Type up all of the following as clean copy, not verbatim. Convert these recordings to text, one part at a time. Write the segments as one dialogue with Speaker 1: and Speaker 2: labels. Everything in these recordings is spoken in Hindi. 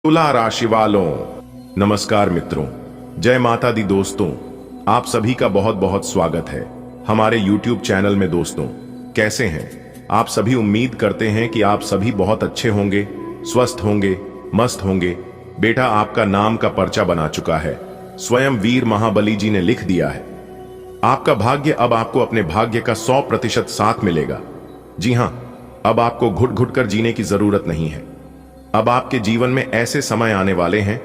Speaker 1: तुला राशि वालों, नमस्कार मित्रों, जय माता दी। दोस्तों, आप सभी का बहुत बहुत स्वागत है हमारे YouTube चैनल में। दोस्तों, कैसे हैं आप सभी? उम्मीद करते हैं कि आप सभी बहुत अच्छे होंगे, स्वस्थ होंगे, मस्त होंगे। बेटा, आपका नाम का पर्चा बना चुका है, स्वयं वीर महाबली जी ने लिख दिया है। आपका भाग्य अब आपको अपने भाग्य का 100% साथ मिलेगा। जी हां, अब आपको घुट घुट कर जीने की जरूरत नहीं है। अब आपके जीवन में ऐसे समय आने वाले हैं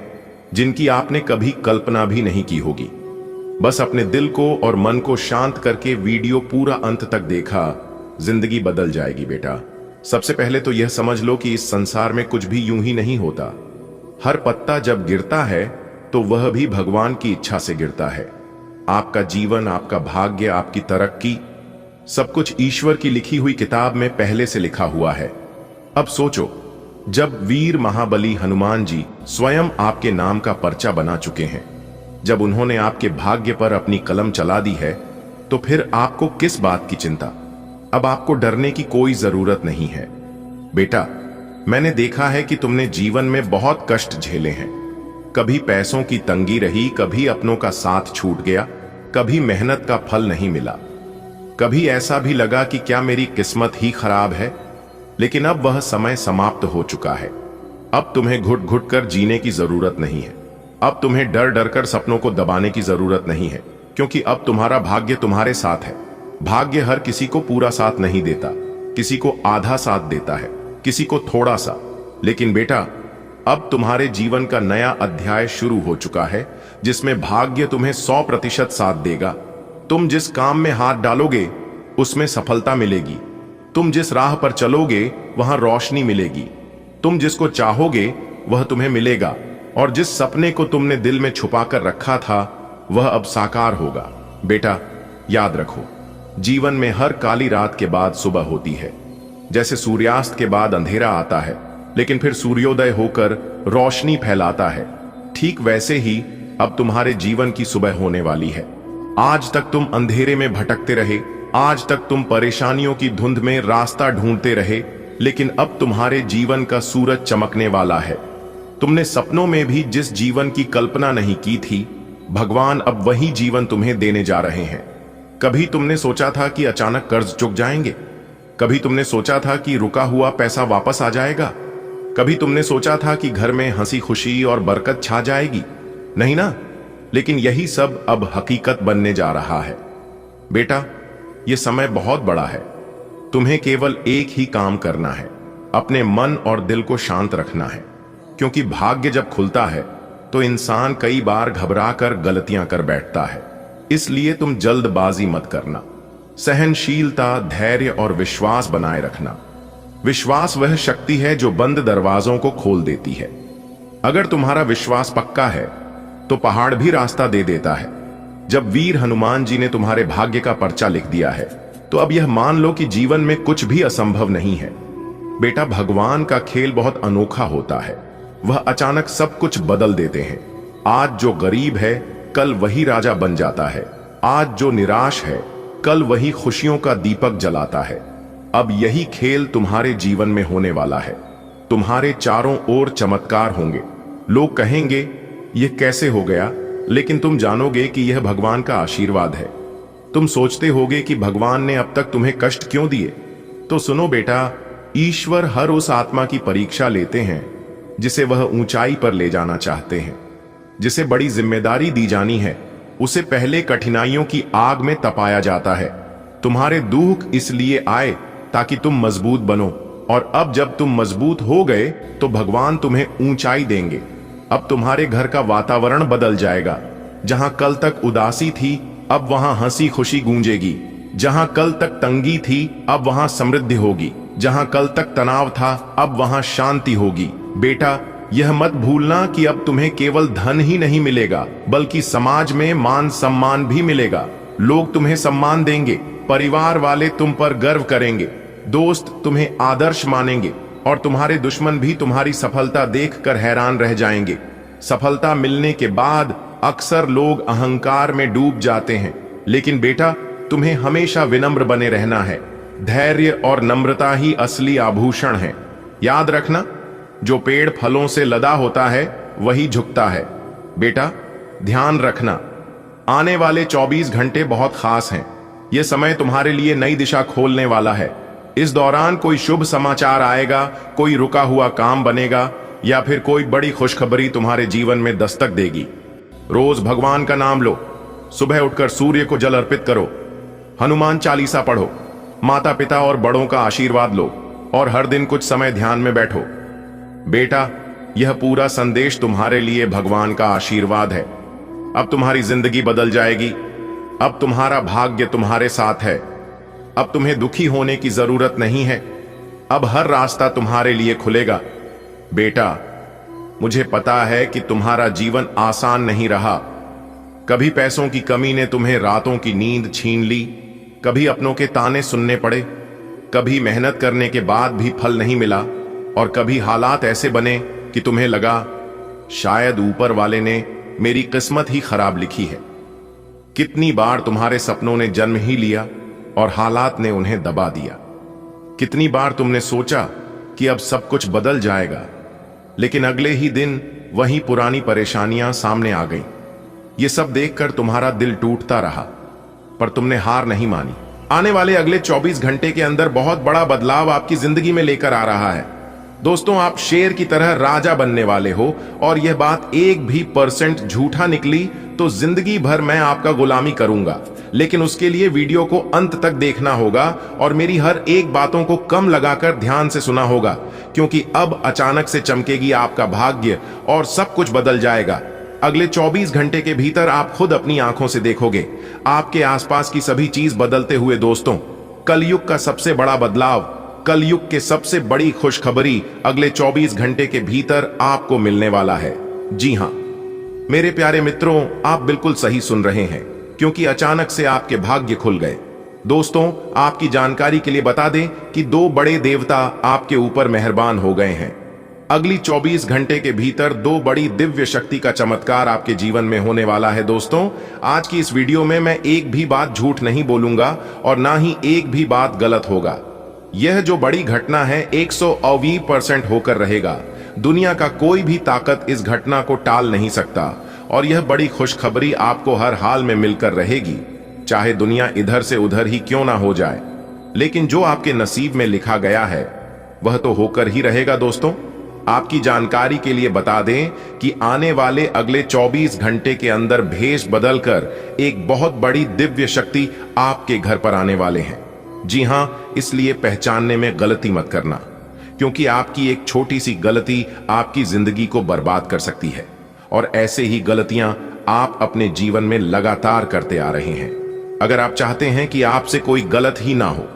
Speaker 1: जिनकी आपने कभी कल्पना भी नहीं की होगी। बस अपने दिल को और मन को शांत करके वीडियो पूरा अंत तक देखा, जिंदगी बदल जाएगी। बेटा, सबसे पहले तो यह समझ लो कि इस संसार में कुछ भी यूं ही नहीं होता। हर पत्ता जब गिरता है तो वह भी भगवान की इच्छा से गिरता है। आपका जीवन, आपका भाग्य, आपकी तरक्की, सब कुछ ईश्वर की लिखी हुई किताब में पहले से लिखा हुआ है। अब सोचो, जब वीर महाबली हनुमान जी स्वयं आपके नाम का पर्चा बना चुके हैं, जब उन्होंने आपके भाग्य पर अपनी कलम चला दी है, तो फिर आपको किस बात की चिंता? अब आपको डरने की कोई जरूरत नहीं है। बेटा, मैंने देखा है कि तुमने जीवन में बहुत कष्ट झेले हैं। कभी पैसों की तंगी रही, कभी अपनों का साथ छूट गया, कभी मेहनत का फल नहीं मिला, कभी ऐसा भी लगा कि क्या मेरी किस्मत ही खराब है। लेकिन अब वह समय समाप्त हो चुका है। अब तुम्हें घुट घुट कर जीने की जरूरत नहीं है। अब तुम्हें डर डर कर सपनों को दबाने की जरूरत नहीं है, क्योंकि अब तुम्हारा भाग्य तुम्हारे साथ है। भाग्य हर किसी को पूरा साथ नहीं देता, किसी को आधा साथ देता है, किसी को थोड़ा सा। लेकिन बेटा, अब तुम्हारे जीवन का नया अध्याय शुरू हो चुका है, जिसमें भाग्य तुम्हें 100% साथ देगा। तुम जिस काम में हाथ डालोगे उसमें सफलता मिलेगी। तुम जिस राह पर चलोगे वहां रोशनी मिलेगी। तुम जिसको चाहोगे वह तुम्हें मिलेगा, और जिस सपने को तुमने दिल में छुपा कर रखा था वह अब साकार होगा। बेटा, याद रखो, जीवन में हर काली रात के बाद सुबह होती है। जैसे सूर्यास्त के बाद अंधेरा आता है, लेकिन फिर सूर्योदय होकर रोशनी फैलाता है, ठीक वैसे ही अब तुम्हारे जीवन की सुबह होने वाली है। आज तक तुम अंधेरे में भटकते रहे, आज तक तुम परेशानियों की धुंध में रास्ता ढूंढते रहे, लेकिन अब तुम्हारे जीवन का सूरज चमकने वाला है। तुमने सपनों में भी जिस जीवन की कल्पना नहीं की थी, भगवान अब वही जीवन तुम्हें देने जा रहे हैं। कभी तुमने सोचा था कि अचानक कर्ज चुक जाएंगे, कभी तुमने सोचा था कि रुका हुआ पैसा वापस आ जाएगा, कभी तुमने सोचा था कि घर में हंसी खुशी और बरकत छा जाएगी। नहीं ना? लेकिन यही सब अब हकीकत बनने जा रहा है। बेटा, यह समय बहुत बड़ा है। तुम्हें केवल एक ही काम करना है, अपने मन और दिल को शांत रखना है। क्योंकि भाग्य जब खुलता है तो इंसान कई बार घबरा कर गलतियां कर बैठता है। इसलिए तुम जल्दबाजी मत करना। सहनशीलता, धैर्य और विश्वास बनाए रखना। विश्वास वह शक्ति है जो बंद दरवाजों को खोल देती है। अगर तुम्हारा विश्वास पक्का है तो पहाड़ भी रास्ता दे देता है। जब वीर हनुमान जी ने तुम्हारे भाग्य का पर्चा लिख दिया है, तो अब यह मान लो कि जीवन में कुछ भी असंभव नहीं है। बेटा, भगवान का खेल बहुत अनोखा होता है। वह अचानक सब कुछ बदल देते हैं। आज जो गरीब है कल वही राजा बन जाता है। आज जो निराश है कल वही खुशियों का दीपक जलाता है। अब यही खेल तुम्हारे जीवन में होने वाला है। तुम्हारे चारों ओर चमत्कार होंगे। लोग कहेंगे यह कैसे हो गया, लेकिन तुम जानोगे कि यह भगवान का आशीर्वाद है। तुम सोचते होगे कि भगवान ने अब तक तुम्हें कष्ट क्यों दिए? तो सुनो बेटा, ईश्वर हर उस आत्मा की परीक्षा लेते हैं जिसे वह ऊंचाई पर ले जाना चाहते हैं। जिसे बड़ी जिम्मेदारी दी जानी है, उसे पहले कठिनाइयों की आग में तपाया जाता है। तुम्हारे दुख इसलिए आए ताकि तुम मजबूत बनो, और अब जब तुम मजबूत हो गए तो भगवान तुम्हें ऊंचाई देंगे। अब तुम्हारे घर का वातावरण बदल जाएगा। जहां कल तक उदासी थी अब वहां हंसी खुशी गूंजेगी। जहां कल तक तंगी थी अब वहां समृद्धि होगी। जहां कल तक तनाव था अब वहां शांति होगी। बेटा, यह मत भूलना कि अब तुम्हें केवल धन ही नहीं मिलेगा, बल्कि समाज में मान सम्मान भी मिलेगा। लोग तुम्हें सम्मान देंगे, परिवार वाले तुम पर गर्व करेंगे, दोस्त तुम्हें आदर्श मानेंगे, और तुम्हारे दुश्मन भी तुम्हारी सफलता देखकर हैरान रह जाएंगे। सफलता मिलने के बाद अक्सर लोग अहंकार में डूब जाते हैं, लेकिन बेटा, तुम्हें हमेशा विनम्र बने रहना है। धैर्य और नम्रता ही असली आभूषण है। याद रखना, जो पेड़ फलों से लदा होता है वही झुकता है। बेटा, ध्यान रखना, आने वाले 24 घंटे बहुत खास हैं। यह समय तुम्हारे लिए नई दिशा खोलने वाला है। इस दौरान कोई शुभ समाचार आएगा, कोई रुका हुआ काम बनेगा या फिर कोई बड़ी खुशखबरी तुम्हारे जीवन में दस्तक देगी। रोज भगवान का नाम लो, सुबह उठकर सूर्य को जल अर्पित करो, हनुमान चालीसा पढ़ो, माता पिता और बड़ों का आशीर्वाद लो और हर दिन कुछ समय ध्यान में बैठो। बेटा, यह पूरा संदेश तुम्हारे लिए भगवान का आशीर्वाद है। अब तुम्हारी जिंदगी बदल जाएगी। अब तुम्हारा भाग्य तुम्हारे साथ है। अब तुम्हें दुखी होने की जरूरत नहीं है। अब हर रास्ता तुम्हारे लिए खुलेगा। बेटा, मुझे पता है कि तुम्हारा जीवन आसान नहीं रहा। कभी पैसों की कमी ने तुम्हें रातों की नींद छीन ली, कभी अपनों के ताने सुनने पड़े, कभी मेहनत करने के बाद भी फल नहीं मिला और कभी हालात ऐसे बने कि तुम्हें लगा शायद ऊपर वाले ने मेरी किस्मत ही खराब लिखी है। कितनी बार तुम्हारे सपनों ने जन्म ही लिया और हालात ने उन्हें दबा दिया। कितनी बार तुमने सोचा कि अब सब कुछ बदल जाएगा, लेकिन अगले ही दिन वही पुरानी परेशानियां सामने आ गईं। ये सब देखकर तुम्हारा दिल टूटता रहा, पर तुमने हार नहीं मानी। आने वाले अगले 24 घंटे के अंदर बहुत बड़ा बदलाव आपकी जिंदगी में लेकर आ रहा है। दोस्तों, आप शेर की तरह राजा बनने वाले हो और यह बात 1% भी झूठा निकली तो जिंदगी भर मैं आपका गुलामी करूंगा। लेकिन उसके लिए वीडियो को अंत तक देखना होगा और मेरी हर एक बातों को कम लगाकर ध्यान से सुना होगा, क्योंकि अब अचानक से चमकेगी आपका भाग्य और सब कुछ बदल जाएगा। अगले 24 घंटे के भीतर आप खुद अपनी आंखों से देखोगे आपके आसपास की सभी चीज बदलते हुए। दोस्तों, कलयुग का सबसे बड़ा बदलाव, कलयुग के सबसे बड़ी खुशखबरी अगले 24 घंटे के भीतर आपको मिलने वाला है। जी हां मेरे प्यारे मित्रों, आप बिल्कुल सही सुन रहे हैं, क्योंकि अचानक से आपके भाग्य खुल गए। दोस्तों, आपकी जानकारी के लिए बता दें कि 2 बड़े देवता आपके ऊपर मेहरबान हो गए हैं। अगली 24 घंटे के भीतर 2 बड़ी दिव्य शक्ति का चमत्कार आपके जीवन में होने वाला है। दोस्तों, आज की इस वीडियो में मैं एक भी बात झूठ नहीं बोलूंगा और ना ही एक भी बात गलत होगा। यह जो बड़ी घटना है 120% होकर रहेगा। दुनिया का कोई भी ताकत इस घटना को टाल नहीं सकता और यह बड़ी खुशखबरी आपको हर हाल में मिलकर रहेगी, चाहे दुनिया इधर से उधर ही क्यों ना हो जाए। लेकिन जो आपके नसीब में लिखा गया है वह तो होकर ही रहेगा। दोस्तों, आपकी जानकारी के लिए बता दें कि आने वाले अगले 24 घंटे के अंदर भेष बदलकर एक बहुत बड़ी दिव्य शक्ति आपके घर पर आने वाले हैं। जी हां, इसलिए पहचानने में गलती मत करना, क्योंकि आपकी एक छोटी सी गलती आपकी जिंदगी को बर्बाद कर सकती है और ऐसे ही गलतियां आप अपने जीवन में लगातार करते आ रहे हैं। अगर आप चाहते हैं कि आपसे कोई गलत ही ना हो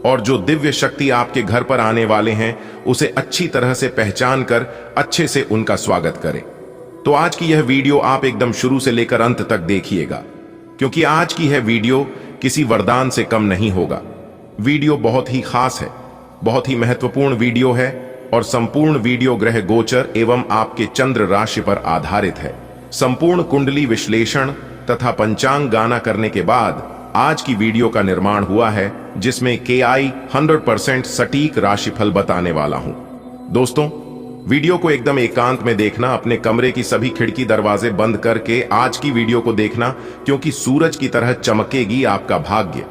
Speaker 1: और जो दिव्य शक्ति आपके घर पर आने वाले हैं उसे अच्छी तरह से पहचान कर अच्छे से उनका स्वागत करें, तो आज की यह वीडियो आप एकदम शुरू से लेकर अंत तक देखिएगा, क्योंकि आज की यह वीडियो किसी वरदान से कम नहीं होगा। वीडियो बहुत ही खास है, बहुत ही महत्वपूर्ण वीडियो है और संपूर्ण वीडियो ग्रह गोचर एवं आपके चंद्र राशि पर आधारित है। संपूर्ण कुंडली विश्लेषण तथा पंचांग गाना करने के बाद आज की वीडियो का निर्माण हुआ है, जिसमें KI 100% सटीक राशिफल बताने वाला हूं। दोस्तों, वीडियो को एकदम एकांत में देखना, अपने कमरे की सभी खिड़की दरवाजे बंद करके आज की वीडियो को देखना, क्योंकि सूरज की तरह चमकेगी आपका भाग्य।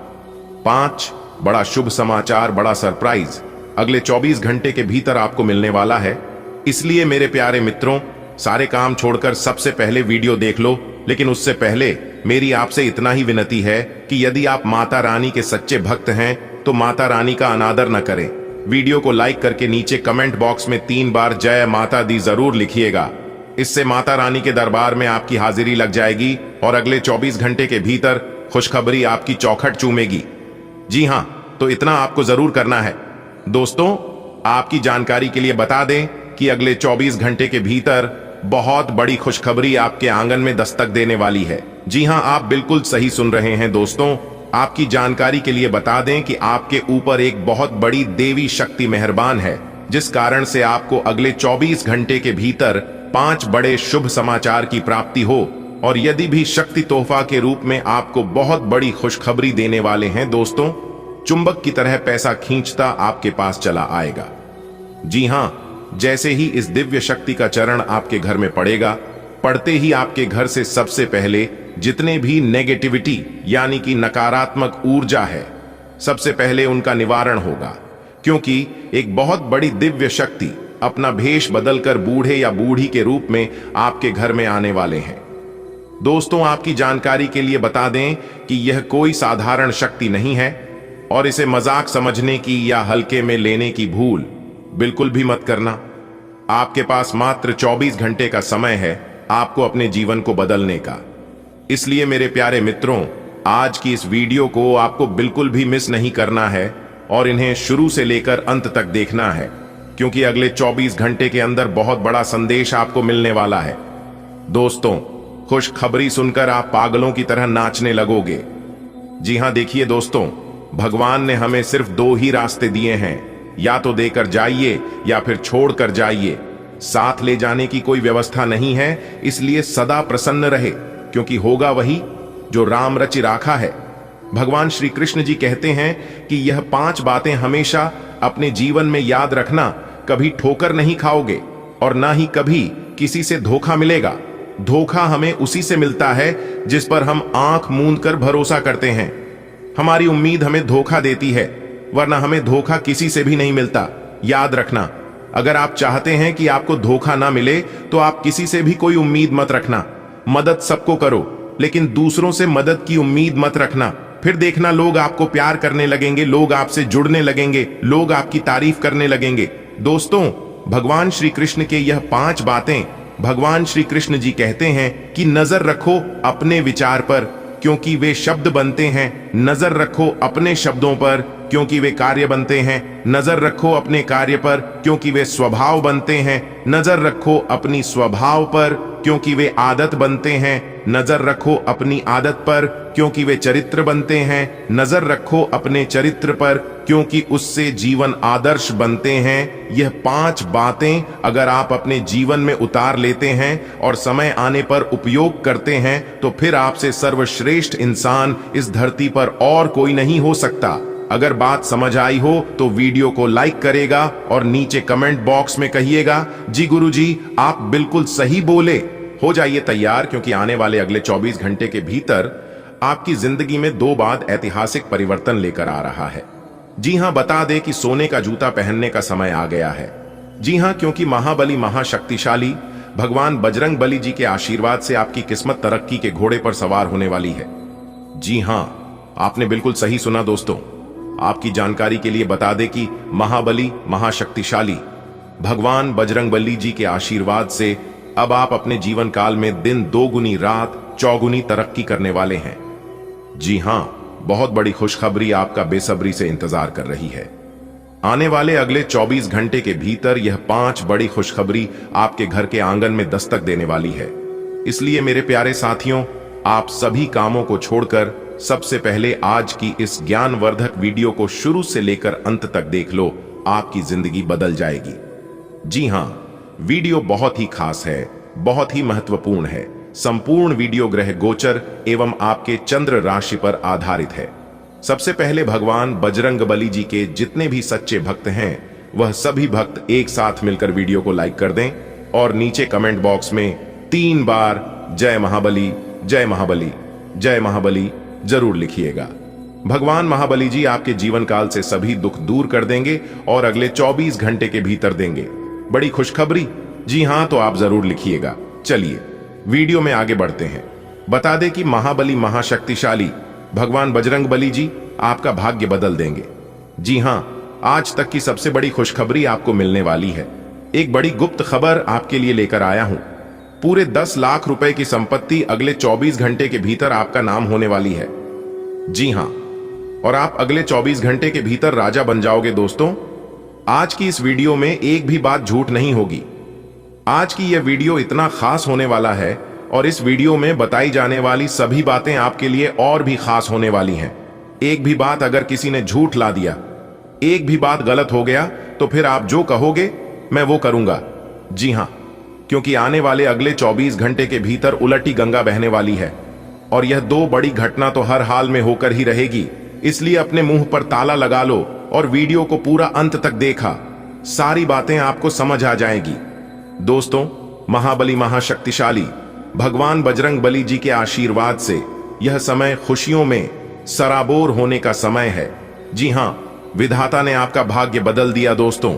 Speaker 1: 5 बड़ा शुभ समाचार, बड़ा सरप्राइज अगले 24 घंटे के भीतर आपको मिलने वाला है। इसलिए मेरे प्यारे मित्रों, सारे काम छोड़कर सबसे पहले वीडियो देख लो। लेकिन उससे पहले मेरी आपसे इतना ही विनती है कि यदि आप माता रानी के सच्चे भक्त हैं तो माता रानी का अनादर न करें। वीडियो को लाइक करके नीचे कमेंट बॉक्स में 3 बार जय माता दी जरूर लिखिएगा। इससे माता रानी के दरबार में आपकी हाजिरी लग जाएगी और अगले 24 घंटे के भीतर खुशखबरी आपकी चौखट चूमेगी। जी हां, तो इतना आपको जरूर करना है। दोस्तों, आपकी जानकारी के लिए बता दें कि अगले 24 घंटे के भीतर बहुत बड़ी खुशखबरी आपके आंगन में दस्तक देने वाली है। जी हां, आप बिल्कुल सही सुन रहे हैं। दोस्तों, आपकी जानकारी के लिए बता दें कि आपके ऊपर एक बहुत बड़ी देवी शक्ति मेहरबान है, जिस कारण से आपको अगले 24 घंटे के भीतर 5 बड़े शुभ समाचार की प्राप्ति हो। और यदि भी शक्ति तोहफा के रूप में आपको बहुत बड़ी खुशखबरी देने वाले हैं। दोस्तों, चुंबक की तरह पैसा खींचता आपके पास चला आएगा। जी हां, जैसे ही इस दिव्य शक्ति का चरण आपके घर में पड़ेगा, पड़ते ही आपके घर से सबसे पहले जितने भी नेगेटिविटी यानी कि नकारात्मक ऊर्जा है, सबसे पहले उनका निवारण होगा। क्योंकि एक बहुत बड़ी दिव्य शक्ति अपना भेष बदलकर बूढ़े या बूढ़ी के रूप में आपके घर में आने वाले हैं। दोस्तों, आपकी जानकारी के लिए बता दें कि यह कोई साधारण शक्ति नहीं है और इसे मजाक समझने की या हल्के में लेने की भूल बिल्कुल भी मत करना। आपके पास मात्र 24 घंटे का समय है आपको अपने जीवन को बदलने का। इसलिए मेरे प्यारे मित्रों, आज की इस वीडियो को आपको बिल्कुल भी मिस नहीं करना है और इन्हें शुरू से लेकर अंत तक देखना है, क्योंकि अगले 24 घंटे के अंदर बहुत बड़ा संदेश आपको मिलने वाला है। दोस्तों, खुशखबरी सुनकर आप पागलों की तरह नाचने लगोगे। जी हां, देखिए दोस्तों, भगवान ने हमें सिर्फ 2 ही रास्ते दिए हैं, या तो देकर जाइए या फिर छोड़कर जाइए। साथ ले जाने की कोई व्यवस्था नहीं है, इसलिए सदा प्रसन्न रहे, क्योंकि होगा वही जो राम रचि राखा है। भगवान श्री कृष्ण जी कहते हैं कि यह 5 बातें हमेशा अपने जीवन में याद रखना, कभी ठोकर नहीं खाओगे और ना ही कभी किसी से धोखा मिलेगा। धोखा हमें उसी से मिलता है जिस पर हम आंख मूंद कर भरोसा करते हैं। हमारी उम्मीद हमें धोखा देती है, वरना हमें धोखा किसी से भी नहीं मिलता। याद रखना, अगर आप चाहते हैं कि आपको धोखा ना मिले तो आप किसी से भी कोई उम्मीद मत रखना। मदद सबको करो, लेकिन दूसरों से मदद की उम्मीद मत रखना। फिर देखना, लोग आपको प्यार करने लगेंगे, लोग आपसे जुड़ने लगेंगे, लोग आपकी तारीफ करने लगेंगे। दोस्तों, भगवान श्री कृष्ण के यह 5 बातें, भगवान श्री कृष्ण जी कहते हैं कि नजर रखो अपने विचार पर, क्योंकि वे शब्द बनते हैं। नजर रखो अपने शब्दों पर, क्योंकि वे कार्य बनते हैं। नजर रखो अपने कार्य पर, क्योंकि वे स्वभाव बनते हैं। नजर रखो अपनी स्वभाव पर, क्योंकि वे आदत बनते हैं। नजर रखो अपनी आदत पर, क्योंकि वे चरित्र बनते हैं। नजर रखो अपने चरित्र पर, क्योंकि उससे जीवन आदर्श बनते हैं। यह 5 बातें अगर आप अपने जीवन में उतार लेते हैं और समय आने पर उपयोग करते हैं, तो फिर आपसे सर्वश्रेष्ठ इंसान इस धरती पर और कोई नहीं हो सकता। अगर बात समझ आई हो तो वीडियो को लाइक करेगा और नीचे कमेंट बॉक्स में कहिएगा, जी गुरुजी आप बिल्कुल सही बोले। हो जाइए तैयार, क्योंकि आने वाले अगले 24 घंटे के भीतर आपकी जिंदगी में 2 बार ऐतिहासिक परिवर्तन लेकर आ रहा है। जी हां, बता दें कि सोने का जूता पहनने का समय आ गया है। जी हां, क्योंकि महाबली महाशक्तिशाली भगवान बजरंग बली जी के आशीर्वाद से आपकी किस्मत तरक्की के घोड़े पर सवार होने वाली है। जी हां, आपने बिल्कुल सही सुना दोस्तों। आपकी जानकारी के लिए बता दें कि महाबली महाशक्तिशाली भगवान बजरंग बली जी के आशीर्वाद से अब आप अपने जीवन काल में दिन 2 गुनी रात 4 गुनी तरक्की करने वाले हैं। जी हां, बहुत बड़ी खुशखबरी आपका बेसब्री से इंतजार कर रही है। आने वाले अगले 24 घंटे के भीतर यह 5 बड़ी खुशखबरी आपके घर के आंगन में दस्तक देने वाली है। इसलिए मेरे प्यारे साथियों, आप सभी कामों को छोड़कर सबसे पहले आज की इस ज्ञानवर्धक वीडियो को शुरू से लेकर अंत तक देख लो, आपकी जिंदगी बदल जाएगी। जी हां, वीडियो बहुत ही खास है, बहुत ही महत्वपूर्ण है। संपूर्ण वीडियो ग्रह गोचर एवं आपके चंद्र राशि पर आधारित है। सबसे पहले भगवान बजरंग बली जी के जितने भी सच्चे भक्त हैं, वह सभी भक्त एक साथ मिलकर वीडियो को लाइक कर दें और नीचे कमेंट बॉक्स में 3 बार जय महाबली, जय महाबली, जय महाबली जरूर लिखिएगा। भगवान महाबली जी आपके जीवन काल से सभी दुख दूर कर देंगे और अगले 24 घंटे के भीतर देंगे बड़ी खुशखबरी। जी हां, तो आप जरूर लिखिएगा। चलिए वीडियो में आगे बढ़ते हैं। बता दें कि महाबली महाशक्तिशाली भगवान बजरंग बली जी आपका भाग्य बदल देंगे। जी हां, आज तक की सबसे बड़ी खुशखबरी आपको मिलने वाली है। एक बड़ी गुप्त खबर आपके लिए लेकर आया हूं। पूरे 10 लाख रुपए की संपत्ति अगले 24 घंटे के भीतर आपका नाम होने वाली है। जी हां, और आप अगले 24 घंटे के भीतर राजा बन जाओगे। दोस्तों, आज की इस वीडियो में एक भी बात झूठ नहीं होगी। आज की यह वीडियो इतना खास होने वाला है और इस वीडियो में बताई जाने वाली सभी बातें आपके लिए और भी खास होने वाली हैं। एक भी बात अगर किसी ने झूठ ला दिया, एक भी बात गलत हो गया, तो फिर आप जो कहोगे मैं वो करूंगा। जी हां, क्योंकि आने वाले अगले 24 घंटे के भीतर उलटी गंगा बहने वाली है और यह 2 बड़ी घटना तो हर हाल में होकर ही रहेगी। इसलिए अपने मुंह पर ताला लगा लो और वीडियो को पूरा अंत तक देखा, सारी बातें आपको समझ आ जाएगी। दोस्तों, महाबली महाशक्तिशाली भगवान बजरंग बली जी के आशीर्वाद से यह समय खुशियों में सराबोर होने का समय है। जी हां, विधाता ने आपका भाग्य बदल दिया। दोस्तों,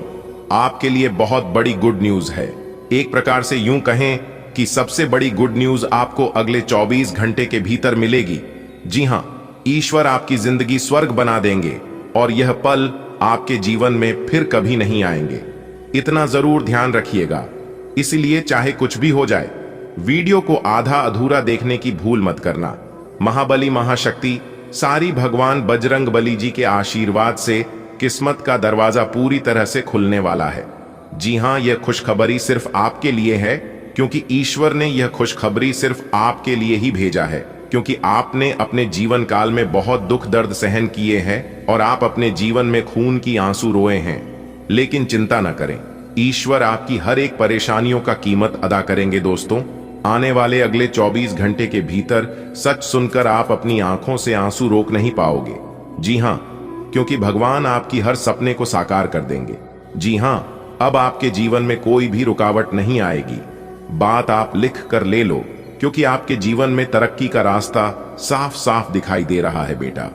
Speaker 1: आपके लिए बहुत बड़ी गुड न्यूज है। एक प्रकार से यूं कहें कि सबसे बड़ी गुड न्यूज आपको अगले 24 घंटे के भीतर मिलेगी। जी हां, ईश्वर आपकी जिंदगी स्वर्ग बना देंगे और यह पल आपके जीवन में फिर कभी नहीं आएंगे। इतना जरूर ध्यान रखिएगा। इसलिए चाहे कुछ भी हो जाए, वीडियो को आधा अधूरा देखने की भूल मत करना। महाबली महाशक्ति सारी भगवान बजरंग बली जी के आशीर्वाद से किस्मत का दरवाजा पूरी तरह से खुलने वाला है। जी हां, यह खुशखबरी सिर्फ आपके लिए है, क्योंकि ईश्वर ने यह खुशखबरी सिर्फ आपके लिए ही भेजा है, क्योंकि आपने अपने जीवन काल में बहुत दुख दर्द सहन किए हैं और आप अपने जीवन में खून की आंसू रोए हैं। लेकिन चिंता न करें, ईश्वर आपकी हर एक परेशानियों का कीमत अदा करेंगे। दोस्तों, आने वाले अगले 24 घंटे के भीतर सच सुनकर आप अपनी आंखों से आंसू रोक नहीं पाओगे। जी हां, क्योंकि भगवान आपकी हर सपने को साकार कर देंगे। जी हां, अब आपके जीवन में कोई भी रुकावट नहीं आएगी। बात आप लिख कर ले लो, क्योंकि आपके जीवन में तरक्की का रास्ता साफ साफ दिखाई दे रहा है। बेटा,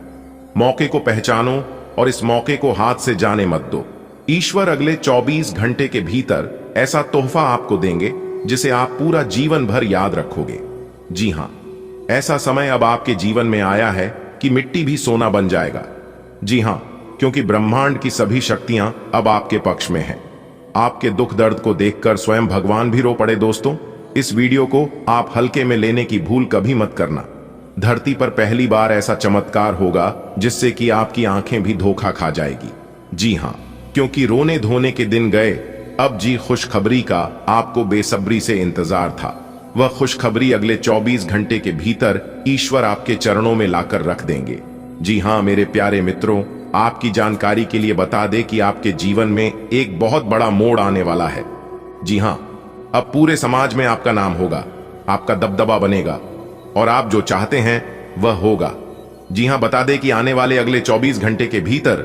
Speaker 1: मौके को पहचानो और इस मौके को हाथ से जाने मत दो। ईश्वर अगले 24 घंटे के भीतर ऐसा तोहफा आपको देंगे जिसे आप पूरा जीवन भर याद रखोगे। जी हां, ऐसा समय अब आपके जीवन में आया है कि मिट्टी भी सोना बन जाएगा। जी हां, क्योंकि ब्रह्मांड की सभी शक्तियां अब आपके पक्ष में हैं। आपके दुख दर्द को देखकर स्वयं भगवान भी रो पड़े। दोस्तों, इस वीडियो को आप हल्के में लेने की भूल कभी मत करना। धरती पर पहली बार ऐसा चमत्कार होगा जिससे कि आपकी आंखें भी धोखा खा जाएगी। जी हां, क्योंकि रोने धोने के दिन गए, अब जी खुशखबरी का आपको बेसब्री से इंतजार था। वह खुशखबरी अगले 24 घंटे के भीतर ईश्वर आपके चरणों में लाकर रख देंगे। जी हां मेरे प्यारे मित्रों, आपकी जानकारी के लिए बता दें कि आपके जीवन में एक बहुत बड़ा मोड़ आने वाला है। जी हां, अब पूरे समाज में आपका नाम होगा, आपका दबदबा बनेगा और आप जो चाहते हैं वह होगा। जी हां, बता दें कि आने वाले अगले 24 घंटे के भीतर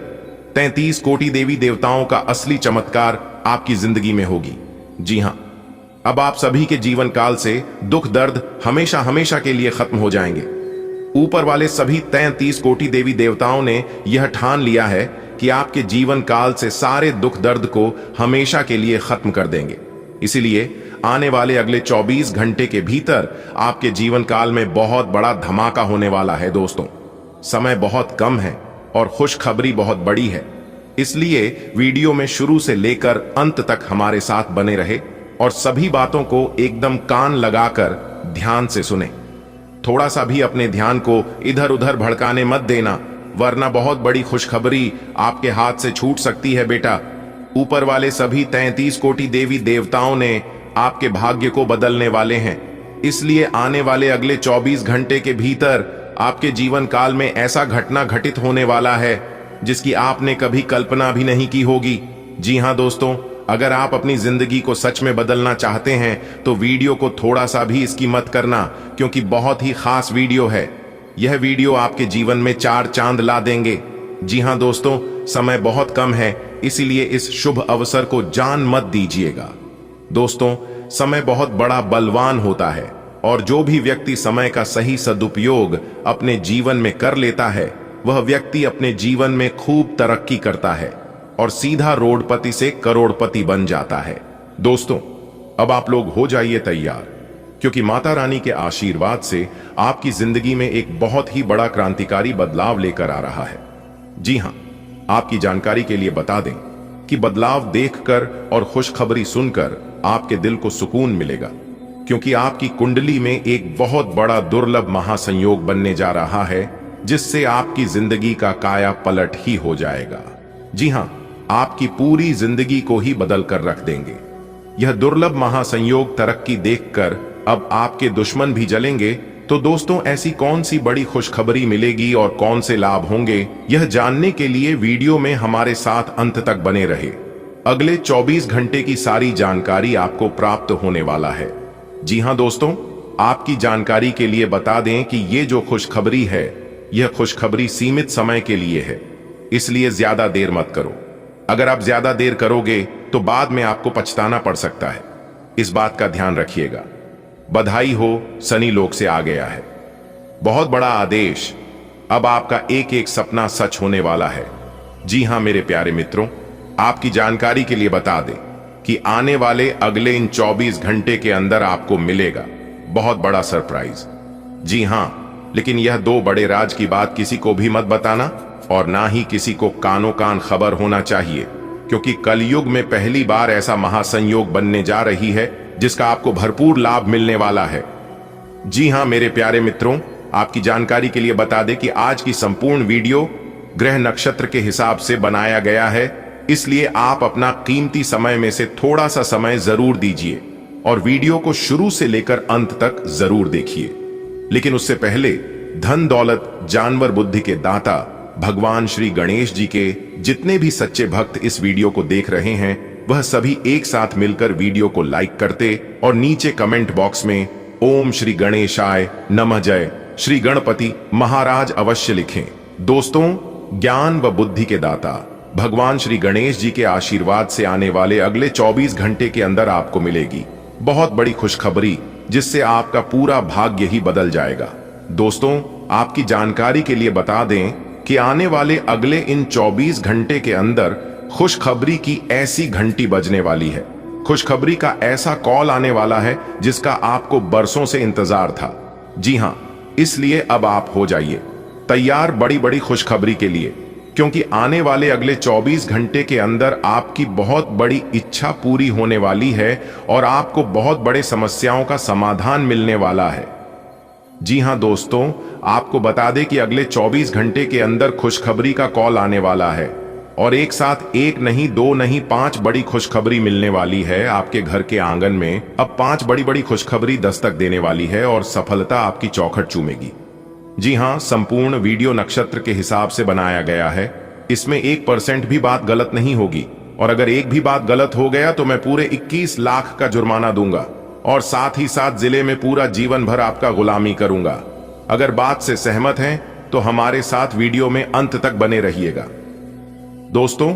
Speaker 1: 33 कोटि देवी देवताओं का असली चमत्कार आपकी जिंदगी में होगी। जी हां, अब आप सभी के जीवन काल से दुख दर्द हमेशा हमेशा के लिए खत्म हो जाएंगे। ऊपर वाले सभी 33 कोटि देवी देवताओं ने यह ठान लिया है कि आपके जीवन काल से सारे दुख दर्द को हमेशा के लिए खत्म कर देंगे। इसीलिए आने वाले अगले 24 घंटे के भीतर आपके जीवन काल में बहुत बड़ा धमाका होने वाला है। दोस्तों, समय बहुत कम है और खुशखबरी बहुत बड़ी है, इसलिए वीडियो में शुरू से लेकर अंत तक हमारे साथ बने रहे और सभी बातों को एकदम कान लगाकर ध्यान से सुने। थोड़ा सा भी अपने ध्यान को इधर उधर भड़काने मत देना, वरना बहुत बड़ी खुशखबरी आपके हाथ से छूट सकती है। बेटा, ऊपर वाले सभी 33 कोटि देवी देवताओं ने आपके भाग्य को बदलने वाले हैं। इसलिए आने वाले अगले 24 घंटे के भीतर आपके जीवन काल में ऐसा घटना घटित होने वाला है जिसकी आपने कभी कल्पना भी नहीं की होगी। जी हां दोस्तों, अगर आप अपनी जिंदगी को सच में बदलना चाहते हैं तो वीडियो को थोड़ा सा भी इसकी मत करना, क्योंकि बहुत ही खास वीडियो है। यह वीडियो आपके जीवन में 4 चांद ला देंगे। जी हां दोस्तों, समय बहुत कम है, इसीलिए इस शुभ अवसर को जान मत दीजिएगा। दोस्तों, समय बहुत बड़ा बलवान होता है और जो भी व्यक्ति समय का सही सदुपयोग अपने जीवन में कर लेता है, वह व्यक्ति अपने जीवन में खूब तरक्की करता है और सीधा रोडपति से करोड़पति बन जाता है। दोस्तों, अब आप लोग हो जाइए तैयार, क्योंकि माता रानी के आशीर्वाद से आपकी जिंदगी में एक बहुत ही बड़ा क्रांतिकारी बदलाव लेकर आ रहा है। जी हां, आपकी जानकारी के लिए बता दें कि बदलाव देखकर और खुशखबरी सुनकर आपके दिल को सुकून मिलेगा, क्योंकि आपकी कुंडली में एक बहुत बड़ा दुर्लभ महासंयोग बनने जा रहा है, जिससे आपकी जिंदगी का काया पलट ही हो जाएगा। जी हां, आपकी पूरी जिंदगी को ही बदल कर रख देंगे। यह दुर्लभ महासंयोग तरक्की देखकर अब आपके दुश्मन भी जलेंगे। तो दोस्तों, ऐसी कौन सी बड़ी खुशखबरी मिलेगी और कौन से लाभ होंगे, यह जानने के लिए वीडियो में हमारे साथ अंत तक बने रहे। अगले 24 घंटे की सारी जानकारी आपको प्राप्त होने वाला है। जी हां दोस्तों, आपकी जानकारी के लिए बता दें कि ये जो खुशखबरी है, यह खुशखबरी सीमित समय के लिए है, इसलिए ज्यादा देर मत करो। अगर आप ज्यादा देर करोगे तो बाद में आपको पछताना पड़ सकता है। इस बात का ध्यान रखिएगा। बधाई हो, शनि लोक से आ गया है। बहुत बड़ा आदेश। अब आपका एक एक सपना सच होने वाला है। जी हां मेरे प्यारे मित्रों, आपकी जानकारी के लिए बता दें कि आने वाले अगले इन 24 घंटे के अंदर आपको मिलेगा बहुत बड़ा सरप्राइज। जी हां, लेकिन यह 2 बड़े राज की बात किसी को भी मत बताना और ना ही किसी को कानो कान खबर होना चाहिए, क्योंकि कलयुग में पहली बार ऐसा महासंयोग बनने जा रही है जिसका आपको भरपूर लाभ मिलने वाला है। जी हां मेरे प्यारे मित्रों, आपकी जानकारी के लिए बता दें कि आज की संपूर्ण वीडियो ग्रह नक्षत्र के हिसाब से बनाया गया है, इसलिए आप अपना कीमती समय में से थोड़ा सा समय जरूर दीजिए और वीडियो को शुरू से लेकर अंत तक जरूर देखिए। लेकिन उससे पहले धन दौलत जानवर बुद्धि के दाता भगवान श्री गणेश जी के जितने भी सच्चे भक्त इस वीडियो को देख रहे हैं, वह सभी एक साथ मिलकर वीडियो को लाइक करते और नीचे कमेंट बॉक्स में ओम श्री गणेशाय नमः जय श्री गणपति महाराज अवश्य लिखें। दोस्तों, ज्ञान व बुद्धि के दाता भगवान श्री गणेश जी के आशीर्वाद से आने वाले अगले 24 घंटे के अंदर आपको मिलेगी बहुत बड़ी खुशखबरी, जिससे आपका पूरा भाग्य ही बदल जाएगा। दोस्तों, आपकी जानकारी के लिए बता दें कि आने वाले अगले इन 24 घंटे के अंदर खुशखबरी की ऐसी घंटी बजने वाली है, खुशखबरी का ऐसा कॉल आने वाला है जिसका आपको बरसों से इंतजार था। जी हां, इसलिए अब आप हो जाइए तैयार बड़ी बड़ी खुशखबरी के लिए, क्योंकि आने वाले अगले 24 घंटे के अंदर आपकी बहुत बड़ी इच्छा पूरी होने वाली है और आपको बहुत बड़े समस्याओं का समाधान मिलने वाला है। जी हां दोस्तों, आपको बता दें कि अगले 24 घंटे के अंदर खुशखबरी का कॉल आने वाला है और एक साथ 1 नहीं 2 नहीं 5 बड़ी खुशखबरी मिलने वाली है। आपके घर के आंगन में अब 5 बड़ी बड़ी खुशखबरी दस्तक देने वाली है और सफलता आपकी चौखट चूमेगी। जी हां, संपूर्ण वीडियो नक्षत्र के हिसाब से बनाया गया है, इसमें 1% भी बात गलत नहीं होगी और अगर एक भी बात गलत हो गया तो मैं पूरे 21 लाख का जुर्माना दूंगा और साथ ही साथ जिले में पूरा जीवन भर आपका गुलामी करूंगा। अगर बात से सहमत हैं तो हमारे साथ वीडियो में अंत तक बने रहिएगा। दोस्तों,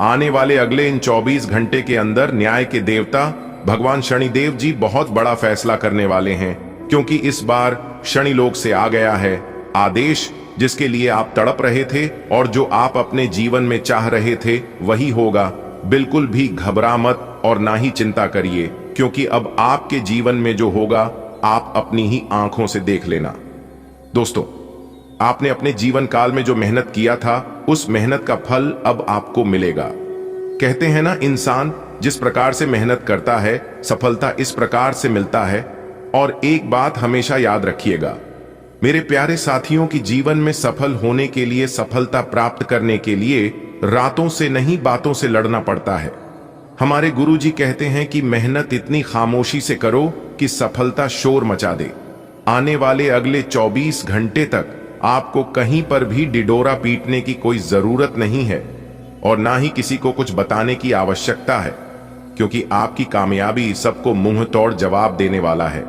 Speaker 1: आने वाले अगले इन 24 घंटे के अंदर न्याय के देवता भगवान शनिदेव जी बहुत बड़ा फैसला करने वाले हैं, क्योंकि इस बार शनि लोक से आ गया है आदेश, जिसके लिए आप तड़प रहे थे और जो आप अपने जीवन में चाह रहे थे वही होगा। बिल्कुल भी घबरा मत और ना ही चिंता करिए, क्योंकि अब आपके जीवन में जो होगा आप अपनी ही आंखों से देख लेना। दोस्तों, आपने अपने जीवन काल में जो मेहनत किया था उस मेहनत का फल अब आपको मिलेगा। कहते हैं ना, इंसान जिस प्रकार से मेहनत करता है सफलता इस प्रकार से मिलता है। और एक बात हमेशा याद रखिएगा मेरे प्यारे साथियों, की जीवन में सफल होने के लिए, सफलता प्राप्त करने के लिए रातों से नहीं बातों से लड़ना पड़ता है। हमारे गुरुजी कहते हैं कि मेहनत इतनी खामोशी से करो कि सफलता शोर मचा दे। आने वाले अगले 24 घंटे तक आपको कहीं पर भी डिडोरा पीटने की कोई जरूरत नहीं है और ना ही किसी को कुछ बताने की आवश्यकता है, क्योंकि आपकी कामयाबी सबको मुंह तोड़ जवाब देने वाला है।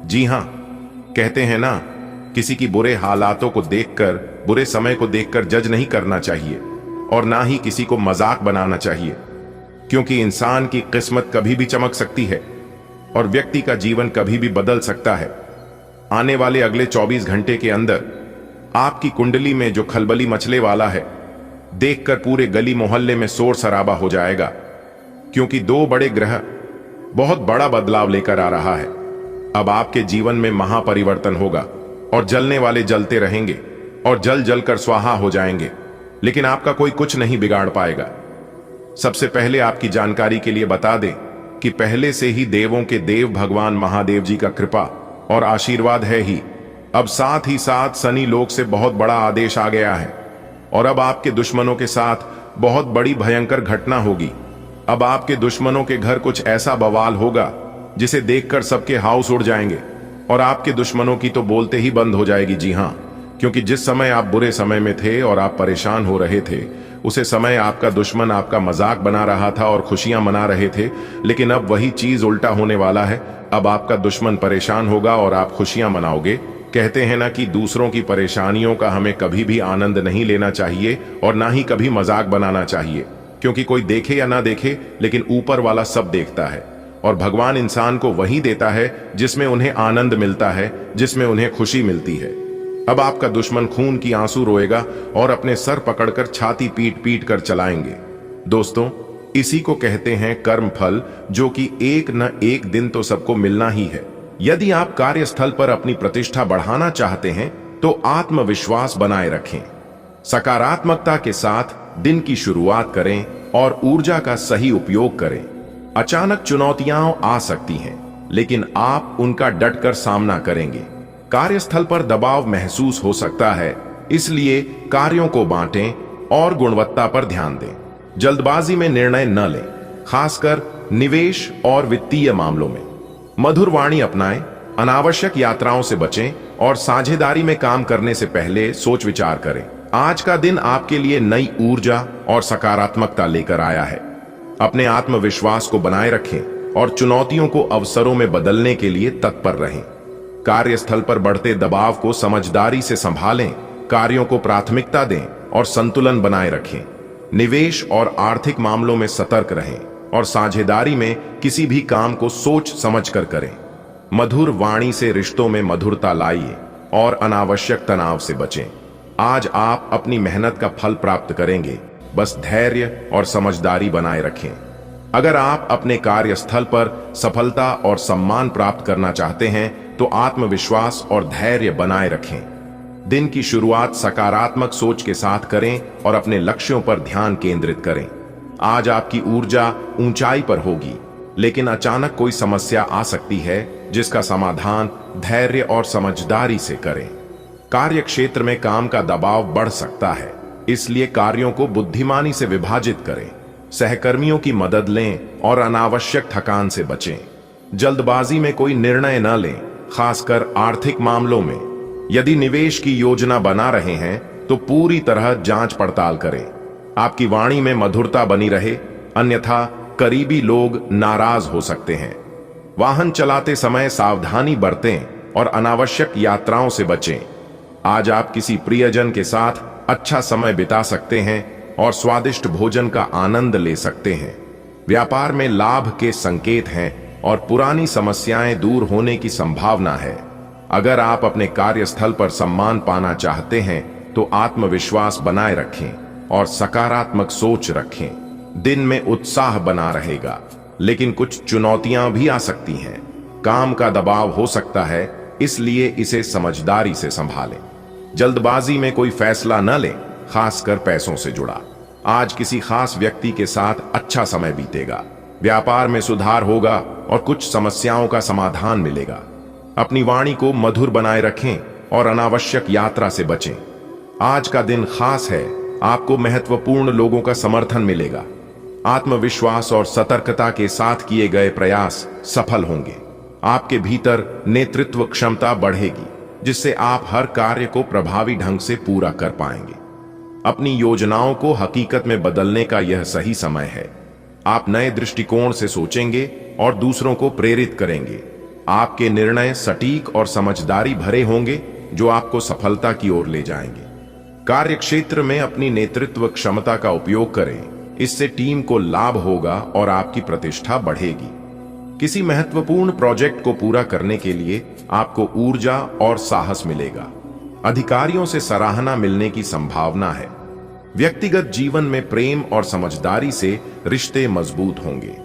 Speaker 1: जी हां, कहते हैं ना, किसी की बुरे हालातों को देखकर, बुरे समय को देखकर जज नहीं करना चाहिए और ना ही किसी को मजाक बनाना चाहिए, क्योंकि इंसान की किस्मत कभी भी चमक सकती है और व्यक्ति का जीवन कभी भी बदल सकता है। आने वाले अगले 24 घंटे के अंदर आपकी कुंडली में जो खलबली मचले वाला है, देखकर पूरे गली मोहल्ले में शोर शराबा हो जाएगा, क्योंकि 2 बड़े ग्रह बहुत बड़ा बदलाव लेकर आ रहा है। अब आपके जीवन में महापरिवर्तन होगा और जलने वाले जलते रहेंगे और जल जलकर स्वाहा हो जाएंगे, लेकिन आपका कोई कुछ नहीं बिगाड़ पाएगा। सबसे पहले आपकी जानकारी के लिए बता दें कि पहले से ही देवों के देव भगवान महादेव जी का कृपा और आशीर्वाद है ही। अब साथ ही साथ शनि लोक से बहुत बड़ा आदेश आ गया है और अब आपके दुश्मनों के साथ बहुत बड़ी भयंकर घटना होगी। अब आपके दुश्मनों के घर कुछ ऐसा बवाल होगा जिसे देखकर सबके हाउस उड़ जाएंगे और आपके दुश्मनों की तो बोलते ही बंद हो जाएगी। जी हां, क्योंकि जिस समय आप बुरे समय में थे और आप परेशान हो रहे थे, उसे समय आपका दुश्मन आपका मजाक बना रहा था और खुशियां मना रहे थे, लेकिन अब वही चीज उल्टा होने वाला है। अब आपका दुश्मन परेशान होगा और आप खुशियां मनाओगे। कहते हैं ना कि दूसरों की परेशानियों का हमें कभी भी आनंद नहीं लेना चाहिए और ना ही कभी मजाक बनाना चाहिए। क्योंकि कोई देखे या ना देखे, लेकिन ऊपर वाला सब देखता है और भगवान इंसान को वही देता है जिसमें उन्हें आनंद मिलता है, जिसमें उन्हें खुशी मिलती है। अब आपका दुश्मन खून की आंसू रोएगा और अपने सर पकड़कर छाती पीट पीट कर चलाएंगे। दोस्तों, इसी को कहते हैं कर्म फल, जो कि एक न एक दिन तो सबको मिलना ही है। यदि आप कार्यस्थल पर अपनी प्रतिष्ठा बढ़ाना चाहते हैं तो आत्मविश्वास बनाए रखें, सकारात्मकता के साथ दिन की शुरुआत करें और ऊर्जा का सही उपयोग करें। अचानक चुनौतियां आ सकती हैं, लेकिन आप उनका डटकर सामना करेंगे। कार्यस्थल पर दबाव महसूस हो सकता है, इसलिए कार्यों को बांटें और गुणवत्ता पर ध्यान दें। जल्दबाजी में निर्णय न लें, खासकर निवेश और वित्तीय मामलों में। मधुर वाणी अपनाएं, अनावश्यक यात्राओं से बचें और साझेदारी में काम करने से पहले सोच विचार करें। आज का दिन आपके लिए नई ऊर्जा और सकारात्मकता लेकर आया है। अपने आत्मविश्वास को बनाए रखें और चुनौतियों को अवसरों में बदलने के लिए तत्पर रहें। कार्यस्थल पर बढ़ते दबाव को समझदारी से संभालें, कार्यों को प्राथमिकता दें और संतुलन बनाए रखें। निवेश और आर्थिक मामलों में सतर्क रहें और साझेदारी में किसी भी काम को सोच समझकर करें। मधुर वाणी से रिश्तों में मधुरता लाइए और अनावश्यक तनाव से बचें। आज आप अपनी मेहनत का फल प्राप्त करेंगे, बस धैर्य और समझदारी बनाए रखें। अगर आप अपने कार्यस्थल पर सफलता और सम्मान प्राप्त करना चाहते हैं तो आत्मविश्वास और धैर्य बनाए रखें। दिन की शुरुआत सकारात्मक सोच के साथ करें और अपने लक्ष्यों पर ध्यान केंद्रित करें। आज आपकी ऊर्जा ऊंचाई पर होगी, लेकिन अचानक कोई समस्या आ सकती है जिसका समाधान धैर्य और समझदारी से करें। कार्य क्षेत्र में काम का दबाव बढ़ सकता है, इसलिए कार्यों को बुद्धिमानी से विभाजित करें। सहकर्मियों की मदद लें और अनावश्यक थकान से बचें। जल्दबाजी में कोई निर्णय न लें, खासकर आर्थिक मामलों में। यदि निवेश की योजना बना रहे हैं तो पूरी तरह जांच पड़ताल करें। आपकी वाणी में मधुरता बनी रहे, अन्यथा करीबी लोग नाराज हो सकते हैं। वाहन चलाते समय सावधानी बरतें और अनावश्यक यात्राओं से बचें। आज आप किसी प्रियजन के साथ अच्छा समय बिता सकते हैं और स्वादिष्ट भोजन का आनंद ले सकते हैं। व्यापार में लाभ के संकेत हैं और पुरानी समस्याएं दूर होने की संभावना है। अगर आप अपने कार्यस्थल पर सम्मान पाना चाहते हैं तो आत्मविश्वास बनाए रखें और सकारात्मक सोच रखें। दिन में उत्साह बना रहेगा, लेकिन कुछ चुनौतियां भी आ सकती हैं। काम का दबाव हो सकता है, इसलिए इसे समझदारी से संभालें। जल्दबाजी में कोई फैसला न लें, खासकर पैसों से जुड़ा। आज किसी खास व्यक्ति के साथ अच्छा समय बीतेगा। व्यापार में सुधार होगा और कुछ समस्याओं का समाधान मिलेगा। अपनी वाणी को मधुर बनाए रखें और अनावश्यक यात्रा से बचें। आज का दिन खास है, आपको महत्वपूर्ण लोगों का समर्थन मिलेगा। आत्मविश्वास और सतर्कता के साथ किए गए प्रयास सफल होंगे। आपके भीतर नेतृत्व क्षमता बढ़ेगी, जिससे आप हर कार्य को प्रभावी ढंग से पूरा कर पाएंगे। अपनी योजनाओं को हकीकत में बदलने का यह सही समय है। आप नए दृष्टिकोण से सोचेंगे और दूसरों को प्रेरित करेंगे। आपके निर्णय सटीक और समझदारी भरे होंगे, जो आपको सफलता की ओर ले जाएंगे। कार्यक्षेत्र में अपनी नेतृत्व क्षमता का उपयोग करें, इससे टीम को लाभ होगा और आपकी प्रतिष्ठा बढ़ेगी। किसी महत्वपूर्ण प्रोजेक्ट को पूरा करने के लिए आपको ऊर्जा और साहस मिलेगा। अधिकारियों से सराहना मिलने की संभावना है। व्यक्तिगत जीवन में प्रेम और समझदारी से रिश्ते मजबूत होंगे।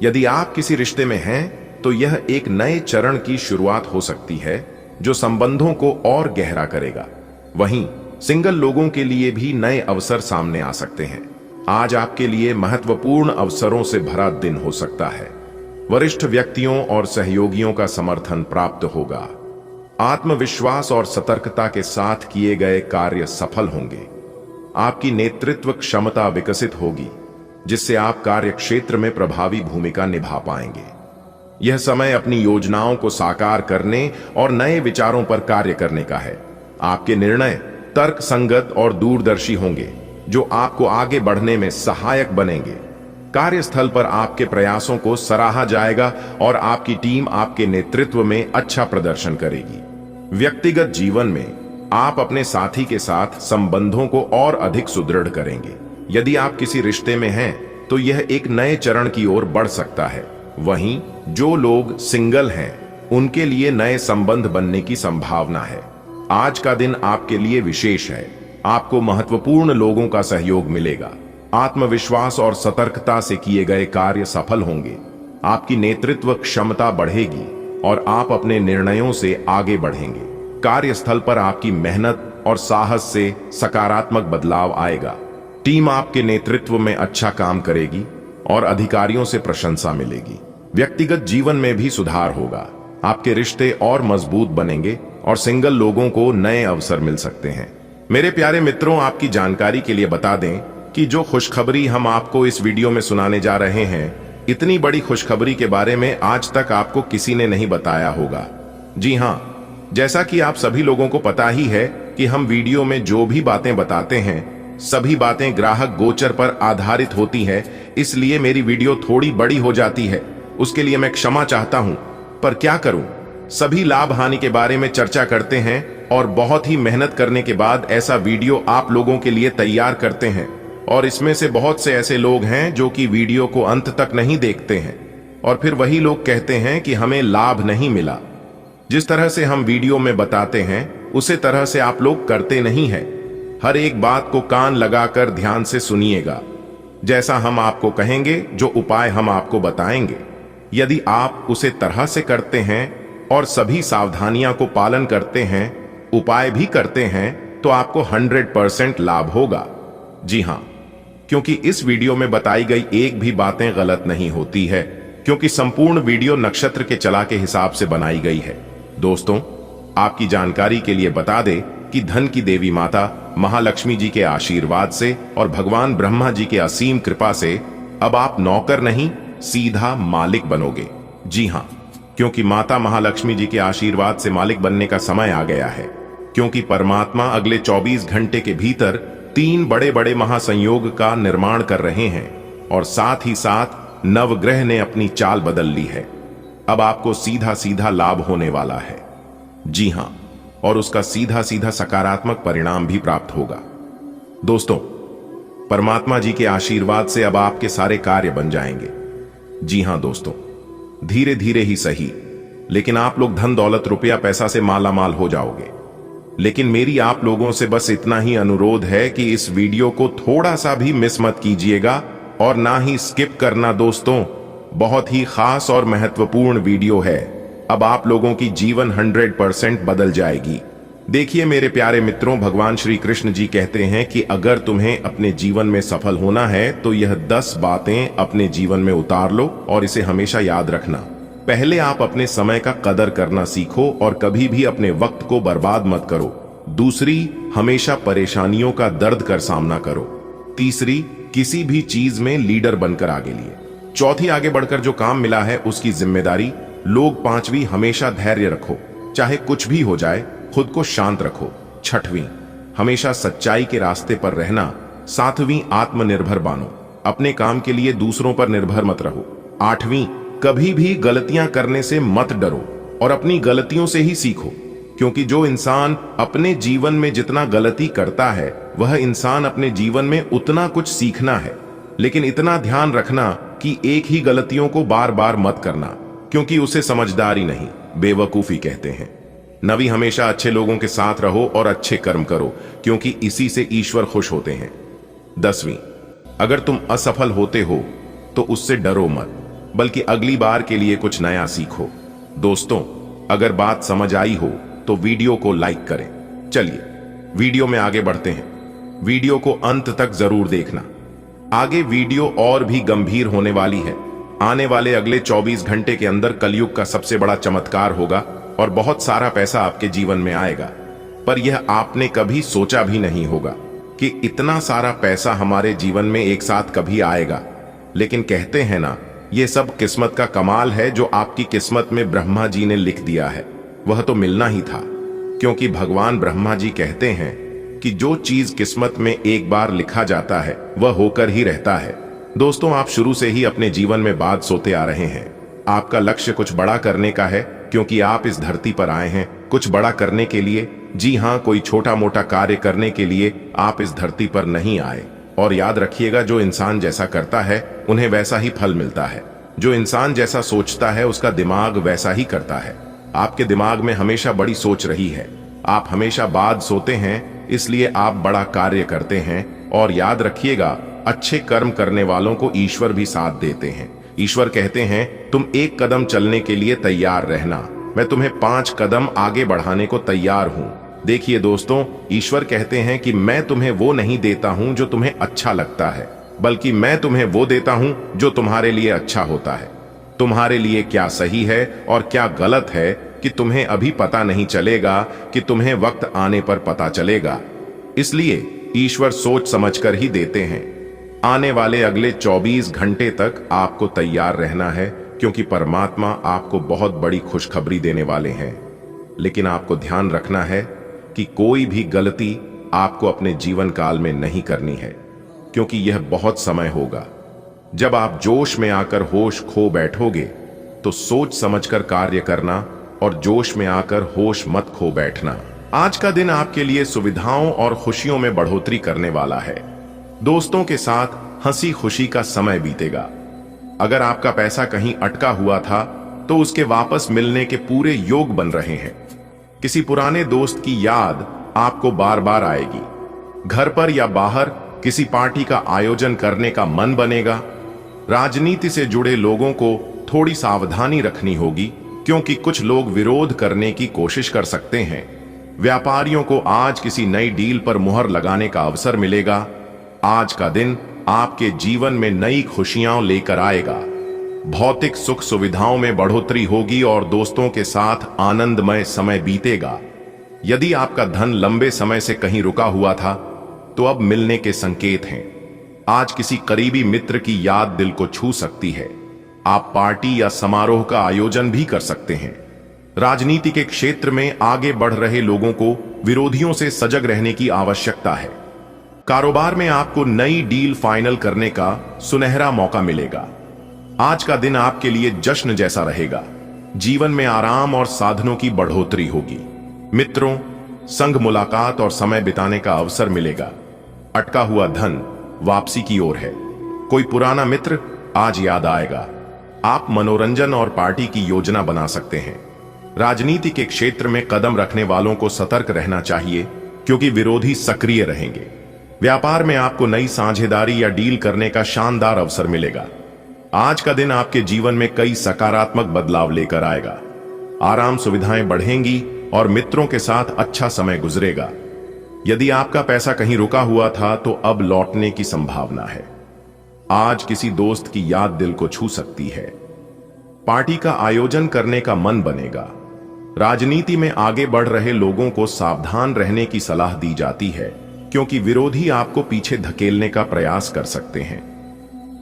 Speaker 1: यदि आप किसी रिश्ते में हैं तो यह एक नए चरण की शुरुआत हो सकती है, जो संबंधों को और गहरा करेगा। वहीं सिंगल लोगों के लिए भी नए अवसर सामने आ सकते हैं। आज आपके लिए महत्वपूर्ण अवसरों से भरा दिन हो सकता है। वरिष्ठ व्यक्तियों और सहयोगियों का समर्थन प्राप्त होगा। आत्मविश्वास और सतर्कता के साथ किए गए कार्य सफल होंगे। आपकी नेतृत्व क्षमता विकसित होगी, जिससे आप कार्यक्षेत्र में प्रभावी भूमिका निभा पाएंगे। यह समय अपनी योजनाओं को साकार करने और नए विचारों पर कार्य करने का है। आपके निर्णय तर्कसंगत और दूरदर्शी होंगे, जो आपको आगे बढ़ने में सहायक बनेंगे। कार्यस्थल पर आपके प्रयासों को सराहा जाएगा और आपकी टीम आपके नेतृत्व में अच्छा प्रदर्शन करेगी। व्यक्तिगत जीवन में आप अपने साथी के साथ संबंधों को और अधिक सुदृढ़ करेंगे। यदि आप किसी रिश्ते में हैं तो यह एक नए चरण की ओर बढ़ सकता है। वहीं जो लोग सिंगल हैं उनके लिए नए संबंध बनने की संभावना है। आज का दिन आपके लिए विशेष है। आपको महत्वपूर्ण लोगों का सहयोग मिलेगा। आत्मविश्वास और सतर्कता से किए गए कार्य सफल होंगे। आपकी नेतृत्व क्षमता बढ़ेगी और आप अपने निर्णयों से आगे बढ़ेंगे। कार्यस्थल पर आपकी मेहनत और साहस से सकारात्मक बदलाव आएगा। टीम आपके नेतृत्व में अच्छा काम करेगी और अधिकारियों से प्रशंसा मिलेगी। व्यक्तिगत जीवन में भी सुधार होगा। आपके रिश्ते और मजबूत बनेंगे और सिंगल लोगों को नए अवसर मिल सकते हैं। मेरे प्यारे मित्रों, आपकी जानकारी के लिए बता दें कि जो खुशखबरी हम आपको इस वीडियो में सुनाने जा रहे हैं, इतनी बड़ी खुशखबरी के बारे में आज तक आपको किसी ने नहीं बताया होगा। जी हाँ, जैसा कि आप सभी लोगों को पता ही है कि हम वीडियो में जो भी बातें बताते हैं सभी बातें ग्राहक गोचर पर आधारित होती है, इसलिए मेरी वीडियो थोड़ी बड़ी हो जाती है। उसके लिए मैं क्षमा चाहता हूं, पर क्या करूं, सभी लाभ हानि के बारे में चर्चा करते हैं और बहुत ही मेहनत करने के बाद ऐसा वीडियो आप लोगों के लिए तैयार करते हैं। और इसमें से बहुत से ऐसे लोग हैं जो कि वीडियो को अंत तक नहीं देखते हैं और फिर वही लोग कहते हैं कि हमें लाभ नहीं मिला। जिस तरह से हम वीडियो में बताते हैं उसी तरह से आप लोग करते नहीं हैं। हर एक बात को कान लगाकर ध्यान से सुनिएगा। जैसा हम आपको कहेंगे, जो उपाय हम आपको बताएंगे, यदि आप उसे तरह से करते हैं और सभी सावधानियां को पालन करते हैं, उपाय भी करते हैं, तो आपको 100% लाभ होगा। जी हां, क्योंकि इस वीडियो में बताई गई एक भी बातें गलत नहीं होती है, क्योंकि संपूर्ण वीडियो नक्षत्र के चला के हिसाब से बनाई गई है। दोस्तों, आपकी जानकारी के लिए बता दें कि धन की देवी माता महालक्ष्मी जी के आशीर्वाद से और भगवान ब्रह्मा जी के असीम कृपा से अब आप नौकर नहीं, सीधा मालिक बनोगे। जी हां, क्योंकि माता महालक्ष्मी जी के आशीर्वाद से मालिक बनने का समय आ गया है, क्योंकि परमात्मा अगले 24 घंटे के भीतर 3 बड़े बड़े महासंयोग का निर्माण कर रहे हैं और साथ ही साथ नवग्रह ने अपनी चाल बदल ली है। अब आपको सीधा सीधा लाभ होने वाला है। जी हां, और उसका सीधा सीधा सकारात्मक परिणाम भी प्राप्त होगा। दोस्तों, परमात्मा जी के आशीर्वाद से अब आपके सारे कार्य बन जाएंगे। जी हां दोस्तों, धीरे धीरे ही सही, लेकिन आप लोग धन दौलत रुपया पैसा से माला माल हो जाओगे। लेकिन मेरी आप लोगों से बस इतना ही अनुरोध है कि इस वीडियो को थोड़ा सा भी मिस मत कीजिएगा और ना ही स्किप करना। दोस्तों, बहुत ही खास और महत्वपूर्ण वीडियो है। अब आप लोगों की जीवन 100% बदल जाएगी। देखिए मेरे प्यारे मित्रों, भगवान श्री कृष्ण जी कहते हैं कि अगर तुम्हें अपने जीवन में सफल होना है तो यह 10 बातें अपने जीवन में उतार लो और इसे हमेशा याद रखना। पहले आप अपने समय का कदर करना सीखो और कभी भी अपने वक्त को बर्बाद मत करो। दूसरी, हमेशा परेशानियों का दर्द कर सामना करो। तीसरी, किसी भी चीज में लीडर बनकर आगे लिए। चौथी, आगे बढ़कर जो काम मिला है उसकी जिम्मेदारी लो। पांचवी, हमेशा धैर्य रखो, चाहे कुछ भी हो जाए, खुद को शांत रखो। छठवीं, हमेशा सच्चाई के रास्ते पर रहना। सातवीं, आत्मनिर्भर बनो, अपने काम के लिए दूसरों पर निर्भर मत रहो। आठवीं, कभी भी गलतियां करने से मत डरो और अपनी गलतियों से ही सीखो, क्योंकि जो इंसान अपने जीवन में जितना गलती करता है वह इंसान अपने जीवन में उतना कुछ सीखना है। लेकिन इतना ध्यान रखना कि एक ही गलतियों को बार बार मत करना, क्योंकि उसे समझदारी नहीं, बेवकूफी कहते हैं। नवी, हमेशा अच्छे लोगों के साथ रहो और अच्छे कर्म करो, क्योंकि इसी से ईश्वर खुश होते हैं। 10वीं, अगर तुम असफल होते हो तो उससे डरो मत, बल्कि अगली बार के लिए कुछ नया सीखो। दोस्तों, अगर बात समझ आई हो तो वीडियो को लाइक करें। चलिए वीडियो में आगे बढ़ते हैं। वीडियो को अंत तक जरूर देखना। आगे वीडियो और भी गंभीर होने वाली है। आने वाले अगले 24 घंटे के अंदर कलयुग का सबसे बड़ा चमत्कार होगा और बहुत सारा पैसा आपके जीवन में आएगा। पर यह आपने कभी सोचा भी नहीं होगा कि इतना सारा पैसा हमारे जीवन में एक साथ कभी आएगा। लेकिन कहते हैं ना, यह सब किस्मत का कमाल है। जो आपकी किस्मत में ब्रह्मा जी ने लिख दिया है वह तो मिलना ही था, क्योंकि भगवान ब्रह्मा जी कहते हैं कि जो चीज किस्मत में एक बार लिखा जाता है वह होकर ही रहता है। दोस्तों, आप शुरू से ही अपने जीवन में बात सोते आ रहे हैं। आपका लक्ष्य कुछ बड़ा करने का है, क्योंकि आप इस धरती पर आए हैं कुछ बड़ा करने के लिए। जी हां, कोई छोटा मोटा कार्य करने के लिए आप इस धरती पर नहीं आए। और याद रखिएगा, जो इंसान जैसा करता है उन्हें वैसा ही फल मिलता है। जो इंसान जैसा सोचता है उसका दिमाग वैसा ही करता है। आपके दिमाग में हमेशा बड़ी सोच रही है। आप हमेशा बाद सोते हैं, इसलिए आप बड़ा कार्य करते हैं। और याद रखिएगा, अच्छे कर्म करने वालों को ईश्वर भी साथ देते हैं। ईश्वर कहते हैं, तुम 1 कदम चलने के लिए तैयार रहना, मैं तुम्हें 5 कदम आगे बढ़ाने को तैयार हूं। देखिए दोस्तों, ईश्वर कहते हैं कि मैं तुम्हें वो नहीं देता हूं जो तुम्हें अच्छा लगता है, बल्कि मैं तुम्हें वो देता हूं जो तुम्हारे लिए अच्छा होता है। तुम्हारे लिए क्या सही है और क्या गलत है कि तुम्हें अभी पता नहीं चलेगा, कि तुम्हें वक्त आने पर पता चलेगा। इसलिए ईश्वर सोच समझकर ही देते हैं। आने वाले अगले 24 घंटे तक आपको तैयार रहना है, क्योंकि परमात्मा आपको बहुत बड़ी खुशखबरी देने वाले हैं। लेकिन आपको ध्यान रखना है कि कोई भी गलती आपको अपने जीवन काल में नहीं करनी है, क्योंकि यह बहुत समय होगा जब आप जोश में आकर होश खो बैठोगे। तो सोच समझकर कार्य करना और जोश में आकर होश मत खो बैठना। आज का दिन आपके लिए सुविधाओं और खुशियों में बढ़ोतरी करने वाला है। दोस्तों के साथ हंसी खुशी का समय बीतेगा। अगर आपका पैसा कहीं अटका हुआ था तो उसके वापस मिलने के पूरे योग बन रहे हैं। किसी पुराने दोस्त की याद आपको बार बार आएगी। घर पर या बाहर किसी पार्टी का आयोजन करने का मन बनेगा। राजनीति से जुड़े लोगों को थोड़ी सावधानी रखनी होगी, क्योंकि कुछ लोग विरोध करने की कोशिश कर सकते हैं। व्यापारियों को आज किसी नई डील पर मुहर लगाने का अवसर मिलेगा। आज का दिन आपके जीवन में नई खुशियां लेकर आएगा। भौतिक सुख सुविधाओं में बढ़ोतरी होगी और दोस्तों के साथ आनंदमय समय बीतेगा। यदि आपका धन लंबे समय से कहीं रुका हुआ था तो अब मिलने के संकेत हैं। आज किसी करीबी मित्र की याद दिल को छू सकती है। आप पार्टी या समारोह का आयोजन भी कर सकते हैं। राजनीति के क्षेत्र में आगे बढ़ रहे लोगों को विरोधियों से सजग रहने की आवश्यकता है। कारोबार में आपको नई डील फाइनल करने का सुनहरा मौका मिलेगा। आज का दिन आपके लिए जश्न जैसा रहेगा। जीवन में आराम और साधनों की बढ़ोतरी होगी। मित्रों, संग मुलाकात और समय बिताने का अवसर मिलेगा। अटका हुआ धन वापसी की ओर है। कोई पुराना मित्र आज याद आएगा। आप मनोरंजन और पार्टी की योजना बना सकते हैं। राजनीति के क्षेत्र में कदम रखने वालों को सतर्क रहना चाहिए, क्योंकि विरोधी सक्रिय रहेंगे। व्यापार में आपको नई साझेदारी या डील करने का शानदार अवसर मिलेगा। आज का दिन आपके जीवन में कई सकारात्मक बदलाव लेकर आएगा। आराम सुविधाएं बढ़ेंगी और मित्रों के साथ अच्छा समय गुजरेगा। यदि आपका पैसा कहीं रुका हुआ था तो अब लौटने की संभावना है। आज किसी दोस्त की याद दिल को छू सकती है। पार्टी का आयोजन करने का मन बनेगा। राजनीति में आगे बढ़ रहे लोगों को सावधान रहने की सलाह दी जाती है, क्योंकि विरोधी आपको पीछे धकेलने का प्रयास कर सकते हैं।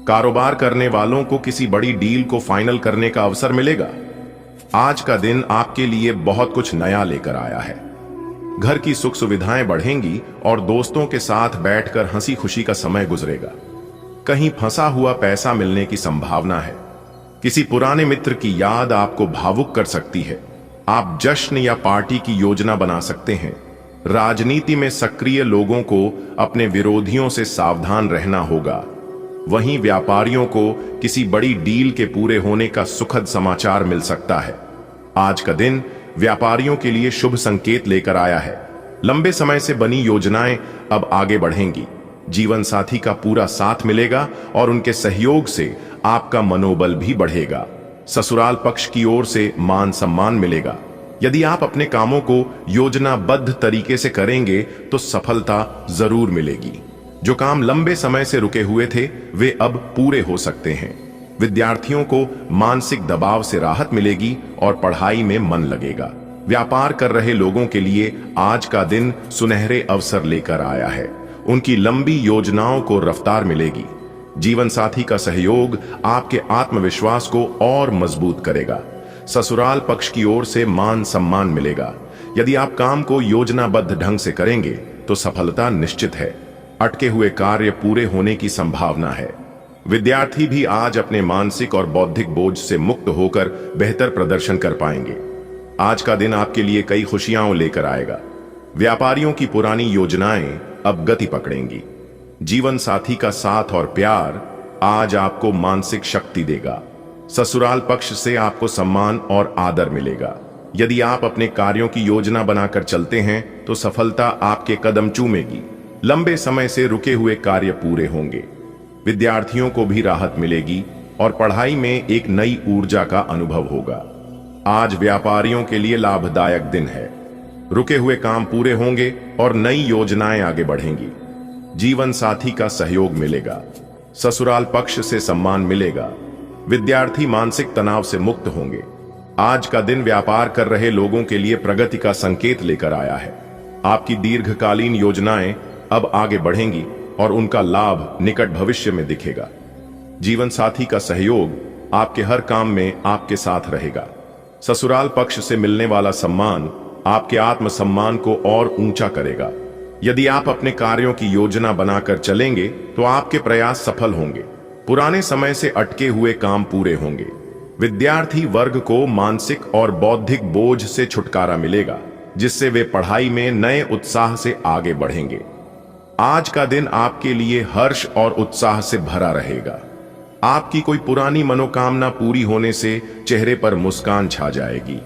Speaker 1: कारोबार करने वालों को किसी बड़ी डील को फाइनल करने का अवसर मिलेगा। आज का दिन आपके लिए बहुत कुछ नया लेकर आया है। घर की सुख सुविधाएं बढ़ेंगी और दोस्तों के साथ बैठकर हंसी खुशी का समय गुजरेगा। कहीं फंसा हुआ पैसा मिलने की संभावना है। किसी पुराने मित्र की याद आपको भावुक कर सकती है। आप जश्न या पार्टी की योजना बना सकते हैं। राजनीति में सक्रिय लोगों को अपने विरोधियों से सावधान रहना होगा। वहीं व्यापारियों को किसी बड़ी डील के पूरे होने का सुखद समाचार मिल सकता है। आज का दिन व्यापारियों के लिए शुभ संकेत लेकर आया है। लंबे समय से बनी योजनाएं अब आगे बढ़ेंगी। जीवन साथी का पूरा साथ मिलेगा और उनके सहयोग से आपका मनोबल भी बढ़ेगा। ससुराल पक्ष की ओर से मान सम्मान मिलेगा। यदि आप अपने कामों को योजनाबद्ध तरीके से करेंगे तो सफलता जरूर मिलेगी। जो काम लंबे समय से रुके हुए थे वे अब पूरे हो सकते हैं। विद्यार्थियों को मानसिक दबाव से राहत मिलेगी और पढ़ाई में मन लगेगा। व्यापार कर रहे लोगों के लिए आज का दिन सुनहरे अवसर लेकर आया है। उनकी लंबी योजनाओं को रफ्तार मिलेगी। जीवन साथी का सहयोग आपके आत्मविश्वास को और मजबूत करेगा। ससुराल पक्ष की ओर से मान सम्मान मिलेगा। यदि आप काम को योजनाबद्ध ढंग से करेंगे तो सफलता निश्चित है। अटके हुए कार्य पूरे होने की संभावना है। विद्यार्थी भी आज अपने मानसिक और बौद्धिक बोझ से मुक्त होकर बेहतर प्रदर्शन कर पाएंगे। आज का दिन आपके लिए कई खुशियां लेकर आएगा। व्यापारियों की पुरानी योजनाएं अब गति पकड़ेंगी। जीवन साथी का साथ और प्यार आज आपको मानसिक शक्ति देगा। ससुराल पक्ष से आपको सम्मान और आदर मिलेगा। यदि आप अपने कार्यों की योजना बनाकर चलते हैं तो सफलता आपके कदम चूमेगी। लंबे समय से रुके हुए कार्य पूरे होंगे। विद्यार्थियों को भी राहत मिलेगी और पढ़ाई में एक नई ऊर्जा का अनुभव होगा। आज व्यापारियों के लिए लाभदायक दिन है। रुके हुए काम पूरे होंगे और नई योजनाएं आगे बढ़ेंगी। जीवन साथी का सहयोग मिलेगा। ससुराल पक्ष से सम्मान मिलेगा। विद्यार्थी मानसिक तनाव से मुक्त होंगे। आज का दिन व्यापार कर रहे लोगों के लिए प्रगति का संकेत लेकर आया है। आपकी दीर्घकालीन योजनाएं अब आगे बढ़ेंगी और उनका लाभ निकट भविष्य में दिखेगा। जीवन साथी का सहयोग आपके हर काम में आपके साथ रहेगा। ससुराल पक्ष से मिलने वाला सम्मान आपके आत्मसम्मान को और ऊंचा करेगा। यदि आप अपने कार्यों की योजना बनाकर चलेंगे तो आपके प्रयास सफल होंगे। पुराने समय से अटके हुए काम पूरे होंगे। विद्यार्थी वर्ग को मानसिक और बौद्धिक बोझ से छुटकारा मिलेगा, जिससे वे पढ़ाई में नए उत्साह से आगे बढ़ेंगे। आज का दिन आपके लिए हर्ष और उत्साह से भरा रहेगा। आपकी कोई पुरानी मनोकामना पूरी होने से चेहरे पर मुस्कान छा जाएगी।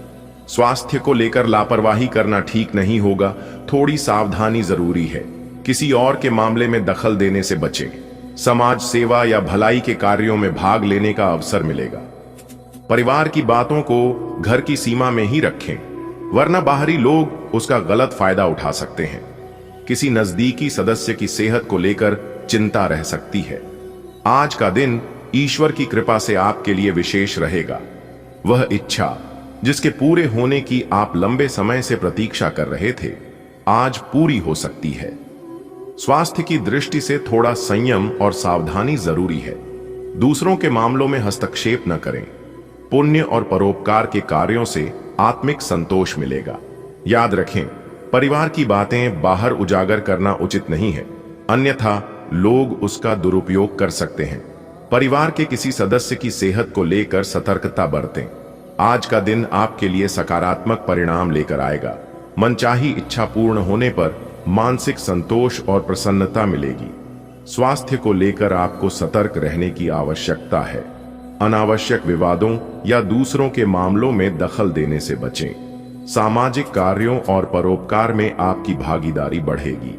Speaker 1: स्वास्थ्य को लेकर लापरवाही करना ठीक नहीं होगा। थोड़ी सावधानी जरूरी है। किसी और के मामले में दखल देने से बचें। समाज सेवा या भलाई के कार्यों में भाग लेने का अवसर मिलेगा। परिवार की बातों को घर की सीमा में ही रखें, वरना बाहरी लोग उसका गलत फायदा उठा सकते हैं। किसी नजदीकी सदस्य की सेहत को लेकर चिंता रह सकती है। आज का दिन ईश्वर की कृपा से आपके लिए विशेष रहेगा। वह इच्छा जिसके पूरे होने की आप लंबे समय से प्रतीक्षा कर रहे थे, आज पूरी हो सकती है। स्वास्थ्य की दृष्टि से थोड़ा संयम और सावधानी जरूरी है। दूसरों के मामलों में हस्तक्षेप न करें। पुण्य और परोपकार के कार्यों से आत्मिक संतोष मिलेगा। याद रखें, परिवार की बातें बाहर उजागर करना उचित नहीं है, अन्यथा लोग उसका दुरुपयोग कर सकते हैं। परिवार के किसी सदस्य की सेहत को लेकर सतर्कता बरतें। आज का दिन आपके लिए सकारात्मक परिणाम लेकर आएगा। मनचाही इच्छा पूर्ण होने पर मानसिक संतोष और प्रसन्नता मिलेगी। स्वास्थ्य को लेकर आपको सतर्क रहने की आवश्यकता है। अनावश्यक विवादों या दूसरों के मामलों में दखल देने से बचें। सामाजिक कार्यों और परोपकार में आपकी भागीदारी बढ़ेगी।